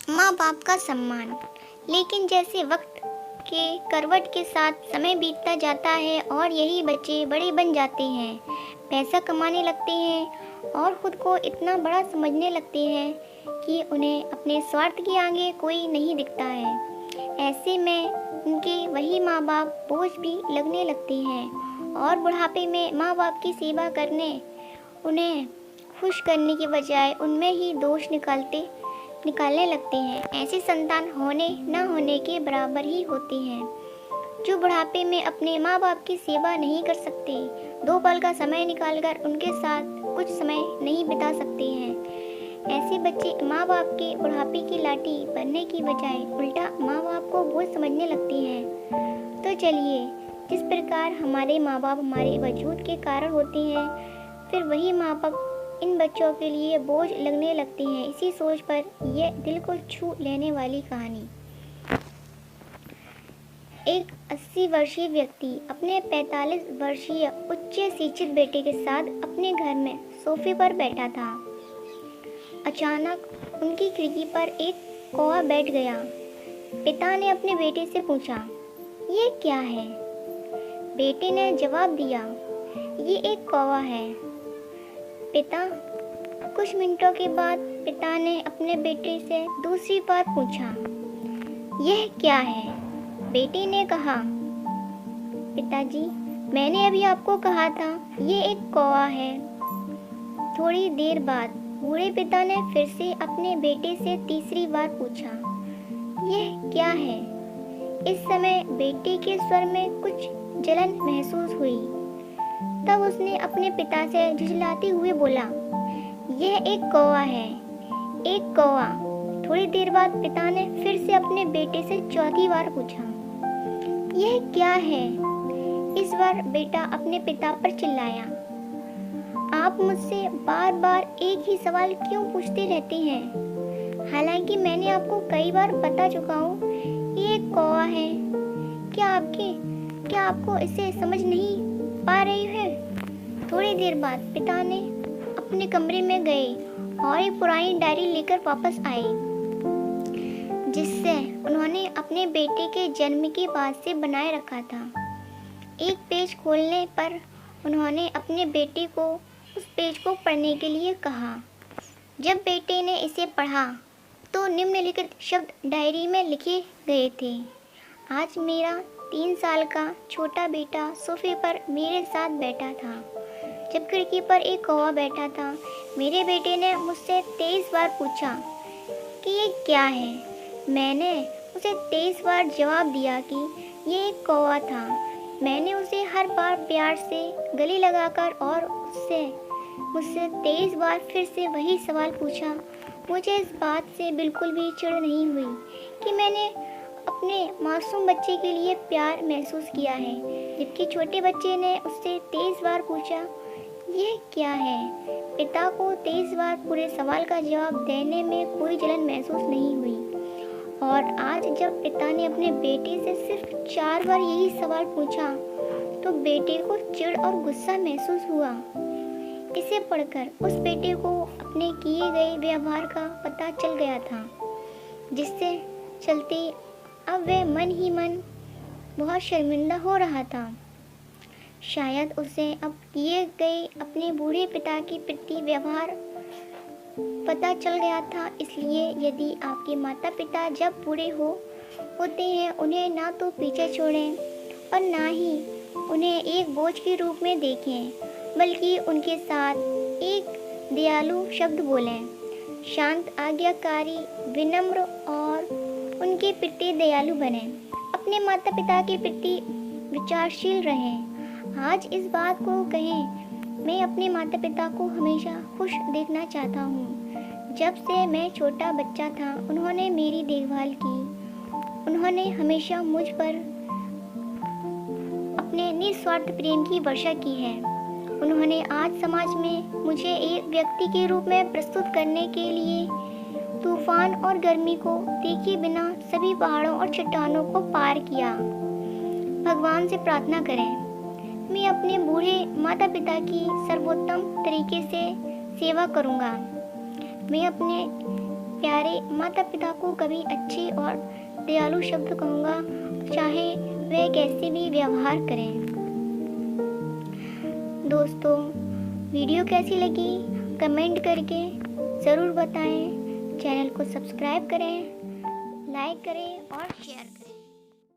माँ बाप का सम्मान। लेकिन जैसे वक्त के करवट के साथ समय बीतता जाता है और यही बच्चे बड़े बन जाते हैं, पैसा कमाने लगते हैं और खुद को इतना बड़ा समझने लगते हैं कि उन्हें अपने स्वार्थ के आगे कोई नहीं दिखता है। ऐसे में उनके वही माँ बाप बोझ भी लगने लगते हैं और बुढ़ापे में माँ बाप की सेवा करने, उन्हें खुश करने के बजाय उनमें ही दोष निकालने लगते हैं। ऐसी संतान होने न होने के बराबर ही होती हैं, जो बुढ़ापे में अपने माँ बाप की सेवा नहीं कर सकते, दो पल का समय निकालकर उनके साथ कुछ समय नहीं बिता सकते हैं। ऐसे बच्चे माँ बाप के बुढ़ापे की लाठी बनने की बजाय उल्टा माँ बाप को बोझ समझने लगती हैं। तो चलिए, जिस प्रकार हमारे माँ बाप हमारे वजूद के कारण होते हैं, फिर वही माँ बाप इन बच्चों के लिए बोझ लगने लगती हैं। इसी सोच पर यह दिल को छू लेने वाली कहानी। एक 80 वर्षीय व्यक्ति अपने 45 वर्षीय उच्च शिक्षित बेटे के साथ अपने घर में सोफे पर बैठा था। अचानक उनकी खिड़की पर एक कौवा बैठ गया। पिता ने अपने बेटे से पूछा, ये क्या है? बेटे ने जवाब दिया, ये एक कौवा है। पिता कुछ मिनटों के बाद पिता ने अपने बेटे से दूसरी बार पूछा, यह क्या है? बेटे ने कहा, पिताजी, मैंने अभी आपको कहा था ये एक कौवा है। थोड़ी देर बाद बूढ़े पिता ने फिर से अपने बेटे से तीसरी बार पूछा, यह क्या है? इस समय बेटे के स्वर में कुछ जलन महसूस हुई। तब उसने अपने पिता से झुंझलाते हुए बोला, यह एक कौवा है, एक कौवा। थोड़ी देर बाद पिता ने फिर से अपने बेटे से चौथी बार पूछा, यह क्या है? इस बार बेटा अपने पिता पर चिल्लाया, आप मुझसे बार बार एक ही सवाल क्यों पूछते रहते हैं? हालांकि मैंने आपको कई बार बता चुका हूँ ये एक कौवा है। क्या आपको इसे समझ नहीं पा रही है? थोड़ी देर बाद पिता ने अपने कमरे में गए और एक पुरानी डायरी लेकर वापस आए, जिससे उन्होंने अपने बेटे के जन्म के बाद से बनाए रखा था। एक पेज खोलने पर उन्होंने अपने बेटे को उस पेज को पढ़ने के लिए कहा। जब बेटे ने इसे पढ़ा तो निम्नलिखित शब्द डायरी में लिखे गए थे, आज मेरा 3 साल का छोटा बेटा सोफे पर मेरे साथ बैठा था। जब खिड़की पर एक कौवा बैठा था, मेरे बेटे ने मुझसे 23 बार पूछा कि ये क्या है। मैंने उसे 23 बार जवाब दिया कि ये एक कौवा था। मैंने उसे हर बार प्यार से गले लगाकर और मुझसे 23 बार फिर से वही सवाल पूछा। मुझे इस बात से बिल्कुल भी चिढ़ नहीं हुई कि मैंने अपने मासूम बच्चे के लिए प्यार महसूस किया है, जबकि छोटे बच्चे ने उससे 23 बार पूछा, यह क्या है? पिता को 23 बार पूरे सवाल का जवाब देने में कोई जलन महसूस नहीं हुई, और आज जब पिता ने अपने बेटे से सिर्फ 4 बार यही सवाल पूछा तो बेटे को चिढ़ और गुस्सा महसूस हुआ। इसे पढ़कर उस बेटे को अपने किए गए व्यवहार का पता चल गया था, जिससे चलते अब वह मन ही मन बहुत शर्मिंदा हो रहा था। शायद उसे अब किए गए अपने बूढ़े पिता के प्रति व्यवहार पता चल गया था। इसलिए यदि आपके माता पिता जब बूढ़े होते हैं, उन्हें ना तो पीछे छोड़ें और ना ही उन्हें एक बोझ के रूप में देखें, बल्कि उनके साथ एक दयालु शब्द बोलें। शांत, आज्ञाकारी, विनम्र और उनके प्रति दयालु बने। अपने माता पिता के प्रति विचारशील रहें। आज इस बात को कहें, मैं अपने माता पिता को हमेशा खुश देखना चाहता हूँ। जब से मैं छोटा बच्चा था, उन्होंने मेरी देखभाल की। उन्होंने हमेशा मुझ पर अपने निस्वार्थ प्रेम की वर्षा की है। उन्होंने आज समाज में मुझे एक व्यक्ति के रूप में प्रस्तुत करने के लिए तूफान और गर्मी को देखे बिना सभी पहाड़ों और चट्टानों को पार किया। भगवान से प्रार्थना करें, मैं अपने बूढ़े माता पिता की सर्वोत्तम तरीके से सेवा करूंगा। मैं अपने प्यारे माता पिता को कभी अच्छे और दयालु शब्द कहूँगा, चाहे वे कैसे भी व्यवहार करें। दोस्तों, वीडियो कैसी लगी कमेंट करके ज़रूर बताएं। चैनल को सब्सक्राइब करें, लाइक करें और शेयर करें।